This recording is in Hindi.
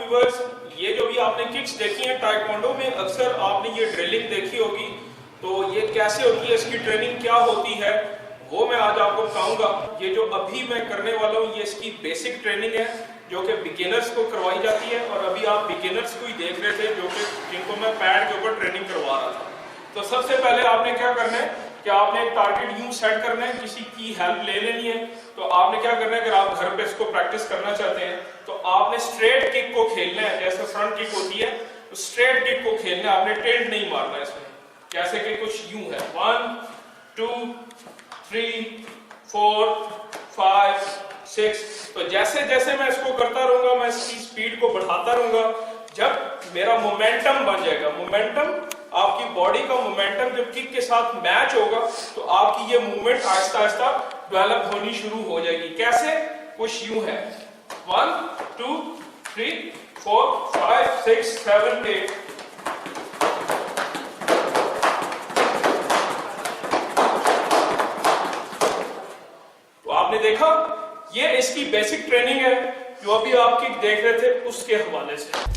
व्यूवर्स, ये जो भी आपने किक्स देखी हैं ताइक्वांडो में अक्सर आपने ये ड्रिलिंग देखी होगी, तो ये कैसे होती है, इसकी ट्रेनिंग क्या होती है, वो मैं आज आपको बताऊंगा। ये जो अभी मैं करने वाला हूँ ये इसकी बेसिक ट्रेनिंग है जो कि बिगिनर्स को करवाई जाती है, और अभी आप बिगिनर्स को ही देख रहे थे जो कि जिनको मैं पैड के ऊपर ट्रेनिंग करवा रहा था। तो सबसे पहले आपने क्या करना है कि आपने एक टारगेट यूं सेट करना है, किसी की हेल्प ले लेनी है। तो आपने क्या करना है, अगर आप घर पे इसको प्रैक्टिस करना चाहते हैं तो आपने स्ट्रेट किक को खेलना है, जैसे फ्रंट किक होती है तो स्ट्रेट किक को खेलना है, आपने टिल्ट नहीं मारना है इसमें। जैसे कि कुछ यूं है 1 2 3 4 5 6। तो जैसे जैसे मैं इसको करता रहूंगा, मैं इसकी स्पीड को बढ़ाता रहूंगा, जब मेरा मोमेंटम बन जाएगा, मोमेंटम आपकी बॉडी का मोमेंटम जब किक के साथ मैच होगा तो आपकी ये मूवमेंट आहिस्ता आहिस्ता डेवलप होनी शुरू हो जाएगी। कैसे? कुछ यूं है 1 2 3 4 5 6 7 8। तो आपने देखा, ये इसकी बेसिक ट्रेनिंग है जो अभी आप किक देख रहे थे उसके हवाले से।